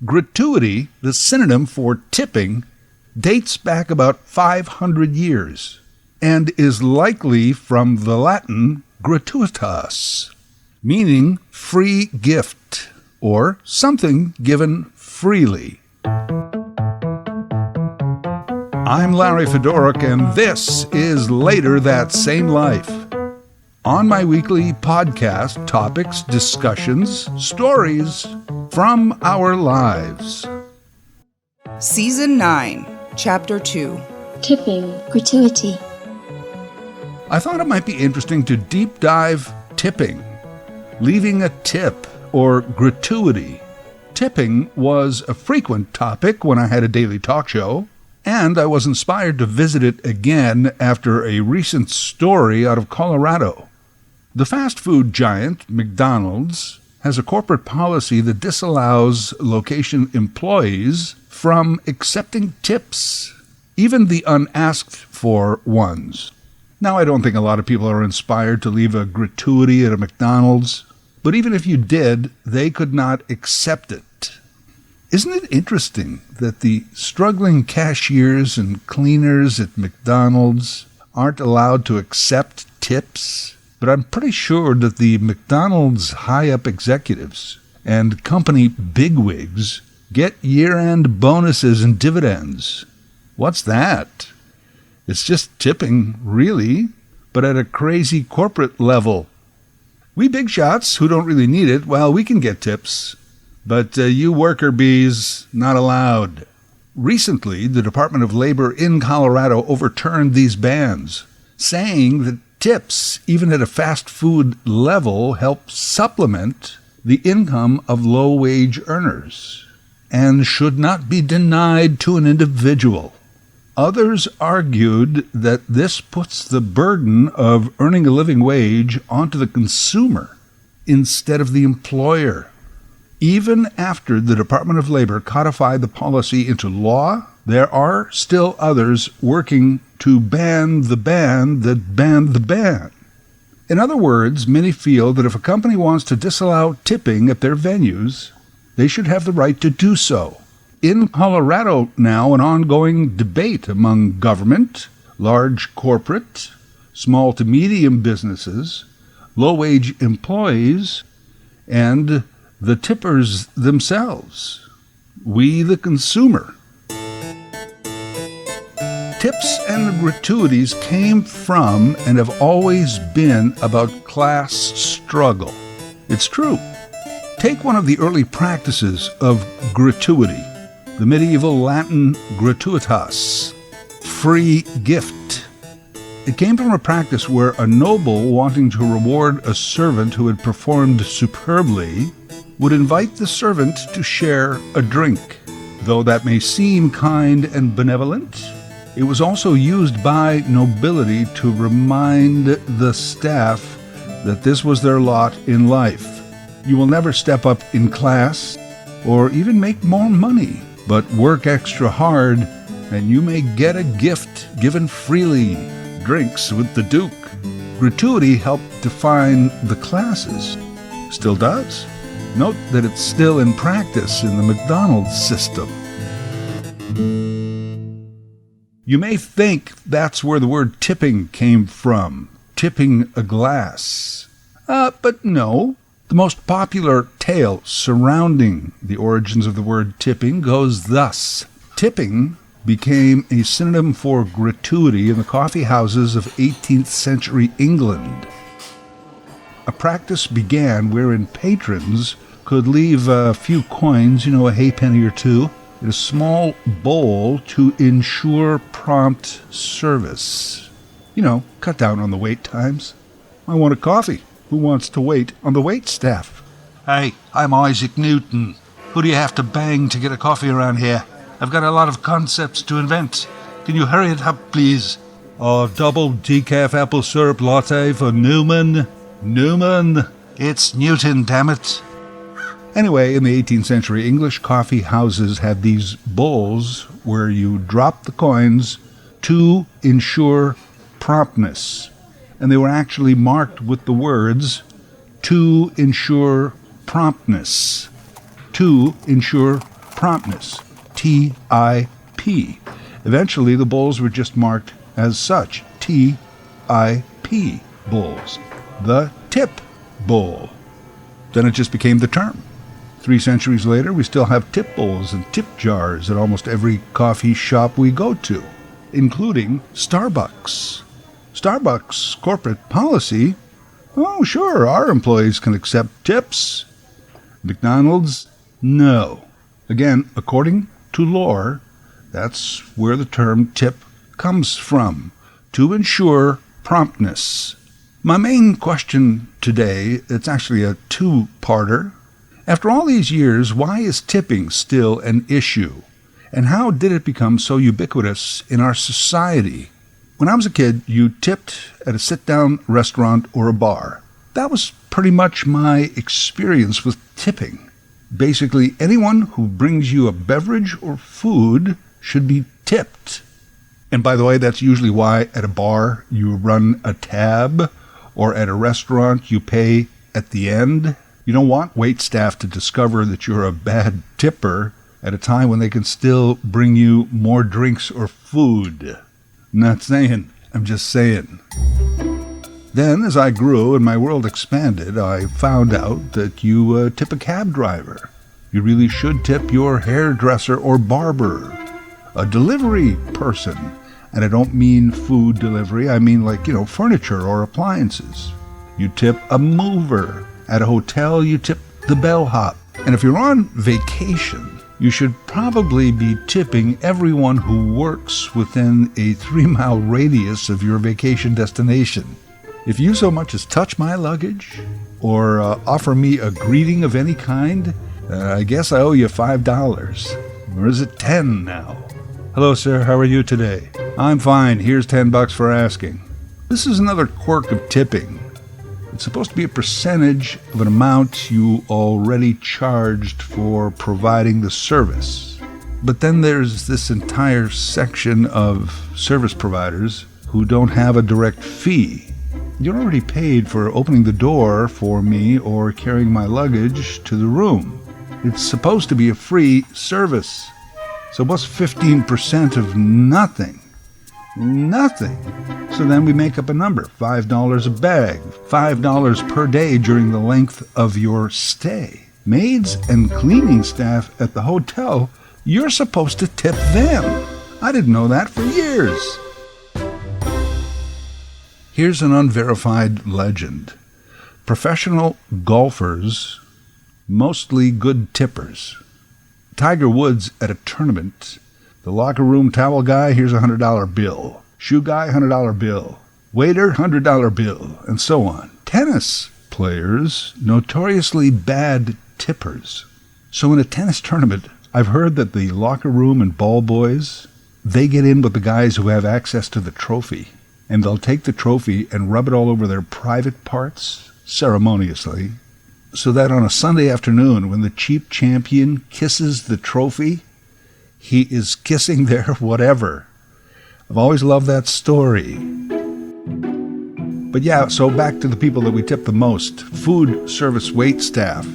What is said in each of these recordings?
Gratuity, the synonym for tipping, dates back about 500 years and is likely from the Latin gratuitas, meaning free gift or something given freely. I'm Larry Fedoruk, and this is Later That Same Life. On my weekly podcast, topics, discussions, stories from our lives. Season 9, Chapter 2. Tipping, gratuity. I thought it might be interesting to deep dive tipping, leaving a tip, or gratuity. Tipping was a frequent topic when I had a daily talk show, and I was inspired to visit it again after a recent story out of Colorado. The fast food giant, McDonald's, has a corporate policy that disallows location employees from accepting tips, even the unasked-for ones. Now, I don't think a lot of people are inspired to leave a gratuity at a McDonald's, but even if you did, they could not accept it. Isn't it interesting that the struggling cashiers and cleaners at McDonald's aren't allowed to accept tips? But I'm pretty sure that the McDonald's high-up executives and company bigwigs get year-end bonuses and dividends. What's that? It's just tipping, really, but at a crazy corporate level. We big shots who don't really need it, well, we can get tips. But you worker bees, not allowed. Recently, the Department of Labor in Colorado overturned these bans, saying that tips, even at a fast food level, help supplement the income of low-wage earners and should not be denied to an individual. Others argued that this puts the burden of earning a living wage onto the consumer instead of the employer. Even after the Department of Labor codified the policy into law, there are still others working to ban the ban that banned the ban. In other words, many feel that if a company wants to disallow tipping at their venues, they should have the right to do so. In Colorado now, an ongoing debate among government, large corporate, small to medium businesses, low-wage employees, and the tippers themselves, we the consumer. Tips and gratuities came from and have always been about class struggle. It's true. Take one of the early practices of gratuity, the medieval Latin gratuitas, free gift. It came from a practice where a noble wanting to reward a servant who had performed superbly would invite the servant to share a drink. Though that may seem kind and benevolent, it was also used by nobility to remind the staff that this was their lot in life. You will never step up in class or even make more money, but work extra hard and you may get a gift given freely, drinks with the Duke. Gratuity helped define the classes. Still does. Note that it's still in practice in the McDonald's system. You may think that's where the word tipping came from, tipping a glass. But no. The most popular tale surrounding the origins of the word tipping goes thus. Tipping became a synonym for gratuity in the coffee houses of 18th century England. A practice began wherein patrons could leave a few coins, a halfpenny or two, in a small bowl to ensure prompt service. Cut down on the wait times. I want a coffee. Who wants to wait on the wait staff? Hey, I'm Isaac Newton. Who do you have to bang to get a coffee around here? I've got a lot of concepts to invent. Can you hurry it up, please? Double decaf apple syrup latte for Newman. Newman. It's Newton, damn it. Anyway, in the 18th century, English coffee houses had these bowls where you drop the coins to ensure promptness. And they were actually marked with the words, to ensure promptness. To ensure promptness, T-I-P. Eventually, the bowls were just marked as such, T-I-P bowls, the tip bowl. Then it just became the term. 3 centuries later, we still have tip bowls and tip jars at almost every coffee shop we go to, including Starbucks. Starbucks' corporate policy, oh sure, our employees can accept tips. McDonald's, no. Again, according to lore, that's where the term tip comes from, to ensure promptness. My main question today, it's actually a two-parter. After all these years, why is tipping still an issue? And how did it become so ubiquitous in our society? When I was a kid, you tipped at a sit-down restaurant or a bar. That was pretty much my experience with tipping. Basically, anyone who brings you a beverage or food should be tipped. And by the way, that's usually why at a bar you run a tab, or at a restaurant you pay at the end. You don't want waitstaff to discover that you're a bad tipper at a time when they can still bring you more drinks or food. I'm not saying, I'm just saying. Then, as I grew and my world expanded, I found out that you tip a cab driver. You really should tip your hairdresser or barber, a delivery person. And I don't mean food delivery, I mean furniture or appliances. You tip a mover. At a hotel, you tip the bellhop. And if you're on vacation, you should probably be tipping everyone who works within a 3-mile radius of your vacation destination. If you so much as touch my luggage or offer me a greeting of any kind, I guess I owe you $5. Or is it 10 now? Hello, sir. How are you today? I'm fine. Here's $10 for asking. This is another quirk of tipping. It's supposed to be a percentage of an amount you already charged for providing the service. But then there's this entire section of service providers who don't have a direct fee. You're already paid for opening the door for me or carrying my luggage to the room. It's supposed to be a free service. So what's 15% of nothing? Nothing. So then we make up a number, $5 a bag, $5 per day during the length of your stay. Maids and cleaning staff at the hotel, you're supposed to tip them. I didn't know that for years. Here's an unverified legend. Professional golfers, mostly good tippers. Tiger Woods at a tournament, the locker room towel guy, here's a $100 bill. Shoe guy, $100 bill. Waiter, $100 bill, and so on. Tennis players, notoriously bad tippers. So in a tennis tournament, I've heard that the locker room and ball boys, they get in with the guys who have access to the trophy. And they'll take the trophy and rub it all over their private parts, ceremoniously, so that on a Sunday afternoon, when the cheap champion kisses the trophy, he is kissing their whatever. I've always loved that story. But yeah, so back to the people that we tip the most. Food service wait staff.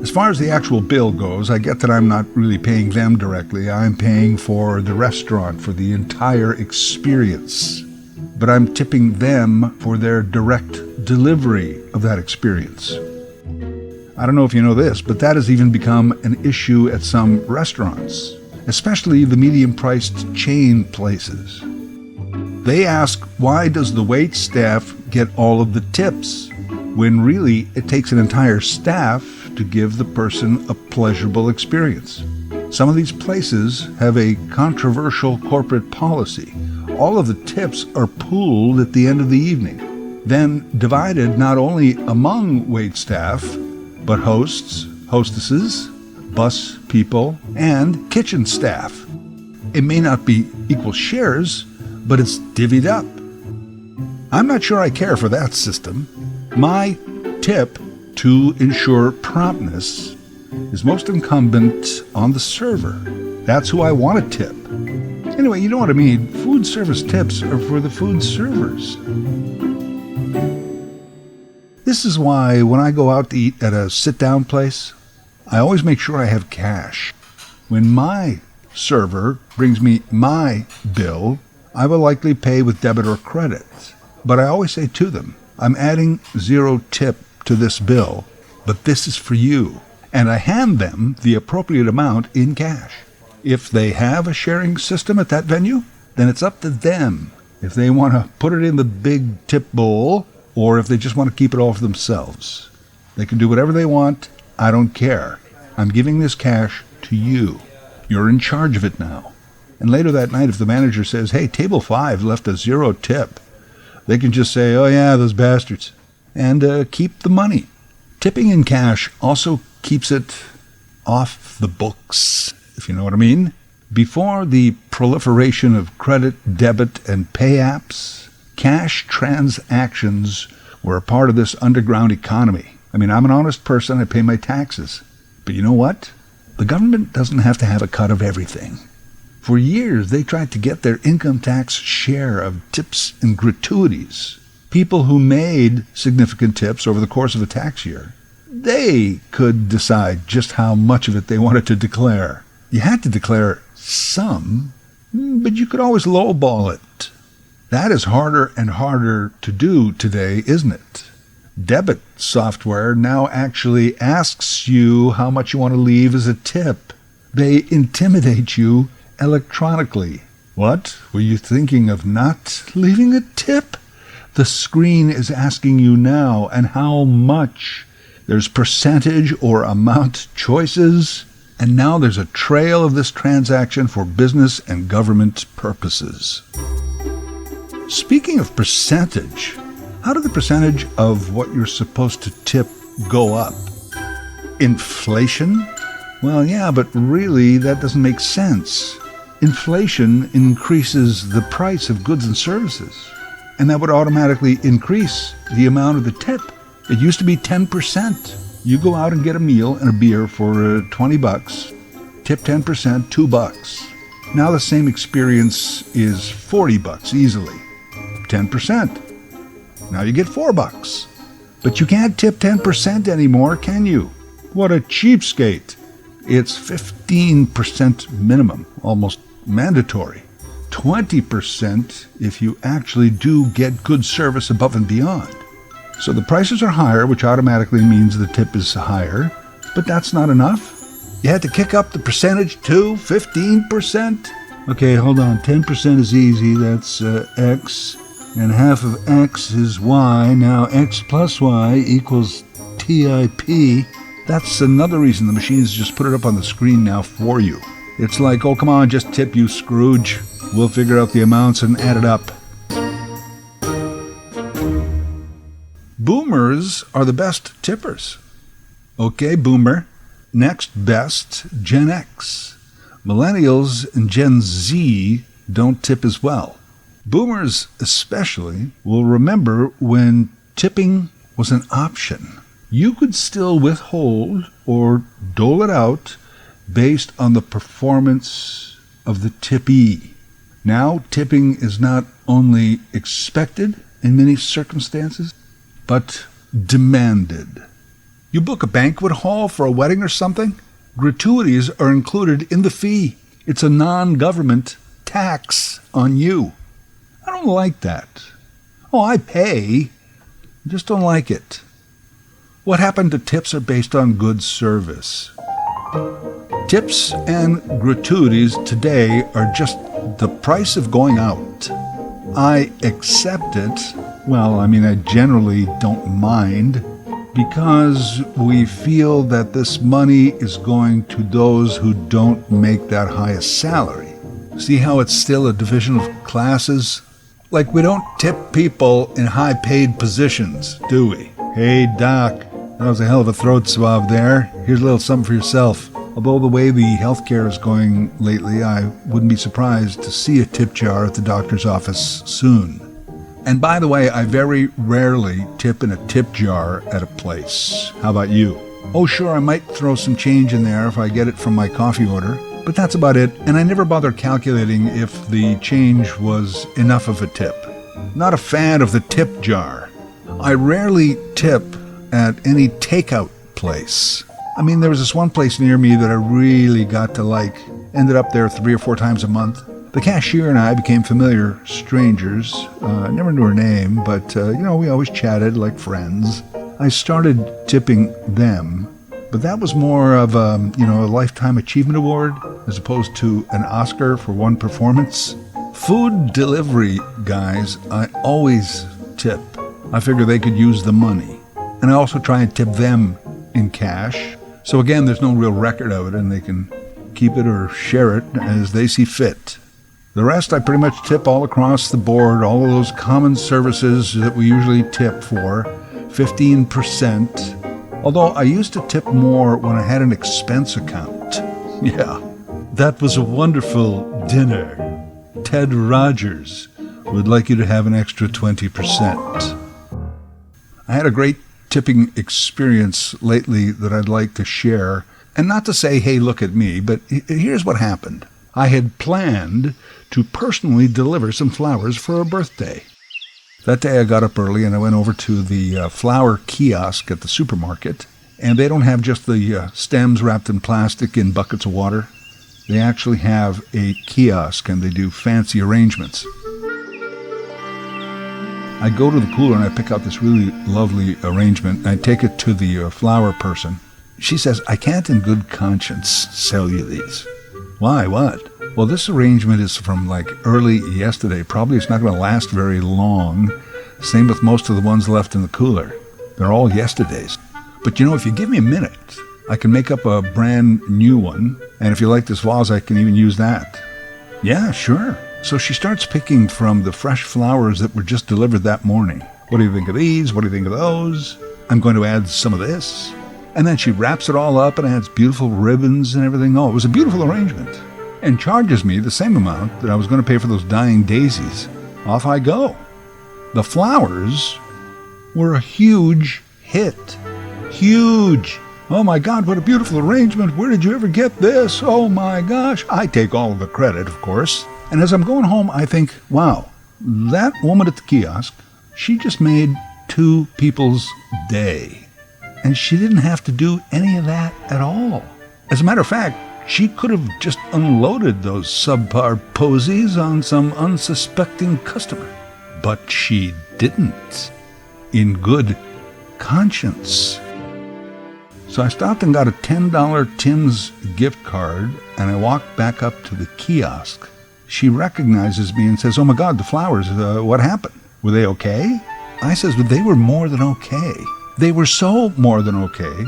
As far as the actual bill goes, I get that I'm not really paying them directly. I'm paying for the restaurant, for the entire experience. But I'm tipping them for their direct delivery of that experience. I don't know if you know this, but that has even become an issue at some restaurants, especially the medium-priced chain places. They ask, why does the wait staff get all of the tips, when really it takes an entire staff to give the person a pleasurable experience? Some of these places have a controversial corporate policy. All of the tips are pooled at the end of the evening, then divided not only among wait staff, but hosts, hostesses, bus people, and kitchen staff. It may not be equal shares, but it's divvied up. I'm not sure I care for that system. My tip to ensure promptness is most incumbent on the server. That's who I want to tip. Anyway, you know what I mean. Food service tips are for the food servers. This is why when I go out to eat at a sit-down place, I always make sure I have cash. When my server brings me my bill, I will likely pay with debit or credit. But I always say to them, I'm adding 0 tip to this bill, but this is for you. And I hand them the appropriate amount in cash. If they have a sharing system at that venue, then it's up to them if they want to put it in the big tip bowl or if they just want to keep it all for themselves. They can do whatever they want. I don't care. I'm giving this cash to you. You're in charge of it now. And later that night, if the manager says, hey, table 5 left a 0 tip, they can just say, oh yeah, those bastards, and keep the money. Tipping in cash also keeps it off the books, if you know what I mean. Before the proliferation of credit, debit, and pay apps, cash transactions were a part of this underground economy. I mean, I'm an honest person, I pay my taxes. But you know what? The government doesn't have to have a cut of everything. For years, they tried to get their income tax share of tips and gratuities. People who made significant tips over the course of a tax year, they could decide just how much of it they wanted to declare. You had to declare some, but you could always lowball it. That is harder and harder to do today, isn't it? Debit software now actually asks you how much you want to leave as a tip. They intimidate you electronically. What? Were you thinking of not leaving a tip? The screen is asking you now, and how much. There's percentage or amount choices, and now there's a trail of this transaction for business and government purposes. Speaking of percentage, how did the percentage of what you're supposed to tip go up? Inflation? Well, yeah, but really that doesn't make sense. Inflation increases the price of goods and services, and that would automatically increase the amount of the tip. It used to be 10%. You go out and get a meal and a beer for $20, tip 10%, $2. Now the same experience is $40 easily, 10%. Now you get $4. But you can't tip 10% anymore, can you? What a cheapskate. It's 15% minimum, almost mandatory. 20% if you actually do get good service above and beyond. So the prices are higher, which automatically means the tip is higher, but that's not enough. You had to kick up the percentage to 15%. Okay, hold on, 10% is easy, that's X, and half of X is Y. Now X plus Y equals TIP. That's another reason the machines just put it up on the screen now for you. It's like, oh, come on, just tip, you Scrooge. We'll figure out the amounts and add it up. Boomers are the best tippers. Okay, boomer. Next best, Gen X. Millennials and Gen Z don't tip as well. Boomers especially will remember when tipping was an option. You could still withhold or dole it out based on the performance of the tippee. Now, tipping is not only expected in many circumstances, but demanded. You book a banquet hall for a wedding or something, gratuities are included in the fee. It's a non-government tax on you. I don't like that. Oh, I pay. I just don't like it. What happened to tips are based on good service. Tips and gratuities today are just the price of going out. I accept it. Well, I generally don't mind because we feel that this money is going to those who don't make that high a salary. See how it's still a division of classes? Like we don't tip people in high-paid positions, do we? Hey, Doc, that was a hell of a throat swab there. Here's a little something for yourself. Although the way the healthcare is going lately, I wouldn't be surprised to see a tip jar at the doctor's office soon. And by the way, I very rarely tip in a tip jar at a place. How about you? Oh, sure, I might throw some change in there if I get it from my coffee order, but that's about it, and I never bother calculating if the change was enough of a tip. Not a fan of the tip jar. I rarely tip at any takeout place. I mean, there was this one place near me that I really got to like. Ended up there 3 or 4 times a month. The cashier and I became familiar strangers. I never knew her name, but, we always chatted like friends. I started tipping them, but that was more of a Lifetime Achievement Award as opposed to an Oscar for one performance. Food delivery guys, I always tip. I figure they could use the money. And I also try and tip them in cash. So again, there's no real record of it, and they can keep it or share it as they see fit. The rest I pretty much tip all across the board, all of those common services that we usually tip for, 15%. Although I used to tip more when I had an expense account. Yeah, that was a wonderful dinner. Ted Rogers would like you to have an extra 20%. I had a great tipping experience lately that I'd like to share. And not to say, hey, look at me, but here's what happened. I had planned to personally deliver some flowers for a birthday. That day I got up early and I went over to the flower kiosk at the supermarket. And they don't have just the stems wrapped in plastic in buckets of water. They actually have a kiosk and they do fancy arrangements. I go to the cooler and I pick out this really lovely arrangement. And I take it to the flower person. She says, I can't in good conscience sell you these. Why? What? Well, this arrangement is from like early yesterday. Probably it's not going to last very long. Same with most of the ones left in the cooler. They're all yesterday's. But if you give me a minute, I can make up a brand new one. And if you like this vase, I can even use that. Yeah, sure. So she starts picking from the fresh flowers that were just delivered that morning. What do you think of these? What do you think of those? I'm going to add some of this. And then she wraps it all up and adds beautiful ribbons and everything. Oh, it was a beautiful arrangement. And charges me the same amount that I was going to pay for those dying daisies. Off I go. The flowers were a huge hit. Huge. Oh my God, what a beautiful arrangement. Where did you ever get this? Oh my gosh. I take all of the credit, of course. And as I'm going home, I think, wow, that woman at the kiosk, she just made 2 people's day. And she didn't have to do any of that at all. As a matter of fact, she could have just unloaded those subpar posies on some unsuspecting customer. But she didn't, in good conscience. So I stopped and got a $10 Tim's gift card, and I walked back up to the kiosk. She recognizes me and says, oh my God, the flowers, what happened? Were they okay? I says, well, they were more than okay. They were so more than okay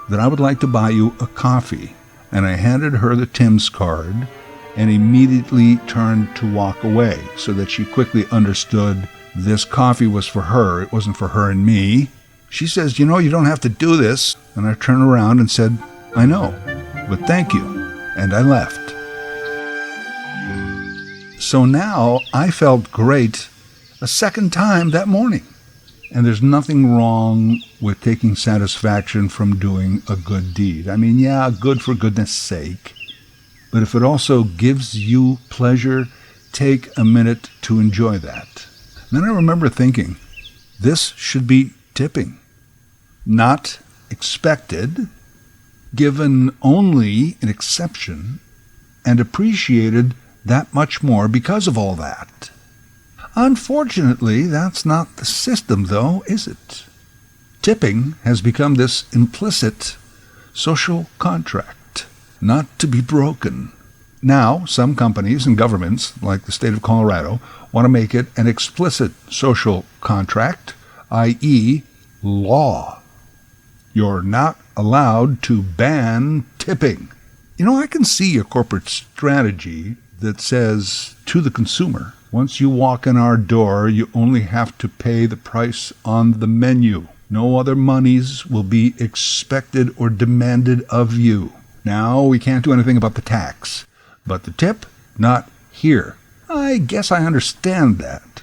that I would like to buy you a coffee. And I handed her the Tim's card and immediately turned to walk away so that she quickly understood this coffee was for her. It wasn't for her and me. She says, you don't have to do this. And I turned around and said, I know, but thank you. And I left. So now I felt great a second time that morning. And there's nothing wrong with taking satisfaction from doing a good deed. I mean, yeah, good for goodness sake. But if it also gives you pleasure, take a minute to enjoy that. And then I remember thinking, this should be tipping. Not expected, given only an exception, and appreciated that much more because of all that. Unfortunately, that's not the system, though, is it? Tipping has become this implicit social contract, not to be broken. Now, some companies and governments, like the state of Colorado, want to make it an explicit social contract, i.e., law. You're not allowed to ban tipping. I can see a corporate strategy that says to the consumer, once you walk in our door, you only have to pay the price on the menu. No other monies will be expected or demanded of you. Now, we can't do anything about the tax, but the tip, not here. I guess I understand that.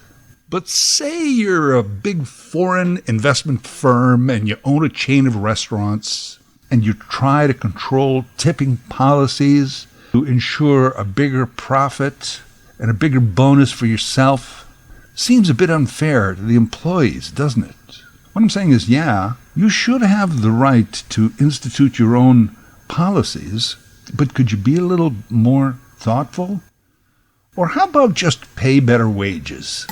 But say you're a big foreign investment firm and you own a chain of restaurants and you try to control tipping policies to ensure a bigger profit and a bigger bonus for yourself. Seems a bit unfair to the employees, doesn't it? What I'm saying is, yeah, you should have the right to institute your own policies, but could you be a little more thoughtful? Or how about just pay better wages?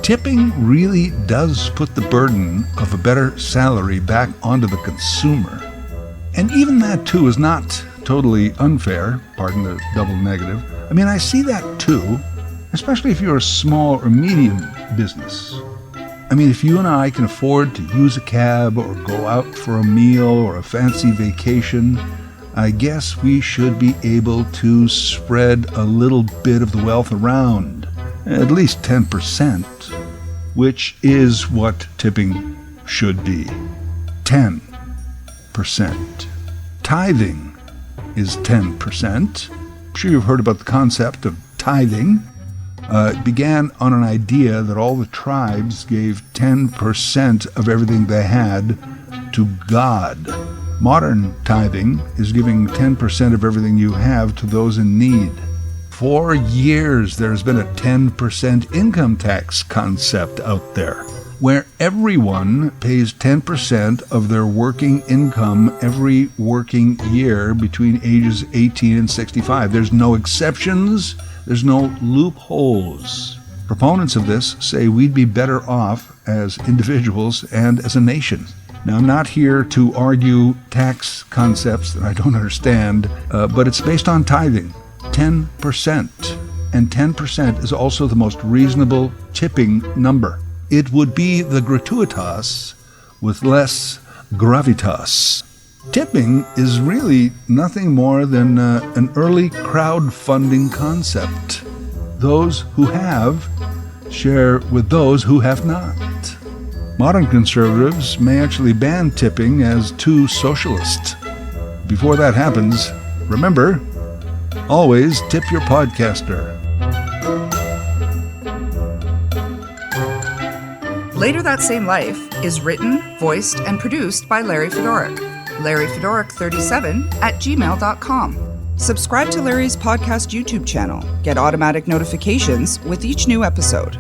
Tipping really does put the burden of a better salary back onto the consumer. And even that, too, is not totally unfair, pardon the double negative. I mean, I see that, too, especially if you're a small or medium business. I mean, if you and I can afford to use a cab or go out for a meal or a fancy vacation, I guess we should be able to spread a little bit of the wealth around, at least 10%, which is what tipping should be. 10%. Tithing is 10%. I'm sure you've heard about the concept of tithing. It began on an idea that all the tribes gave 10% of everything they had to God. Modern tithing is giving 10% of everything you have to those in need. For years, there's been a 10% income tax concept out there, where everyone pays 10% of their working income every working year between ages 18 and 65. There's no exceptions. There's no loopholes. Proponents of this say we'd be better off as individuals and as a nation. Now, I'm not here to argue tax concepts that I don't understand, but it's based on tithing, 10%. And 10% is also the most reasonable tipping number. It would be the gratuitas with less gravitas. Tipping is really nothing more than an early crowdfunding concept. Those who have share with those who have not. Modern conservatives may actually ban tipping as too socialist. Before that happens, remember, always tip your podcaster. Later That Same Life is written, voiced, and produced by Larry Fedoruk. LarryFedoruk37@gmail.com. Subscribe to Larry's podcast YouTube channel. Get automatic notifications with each new episode.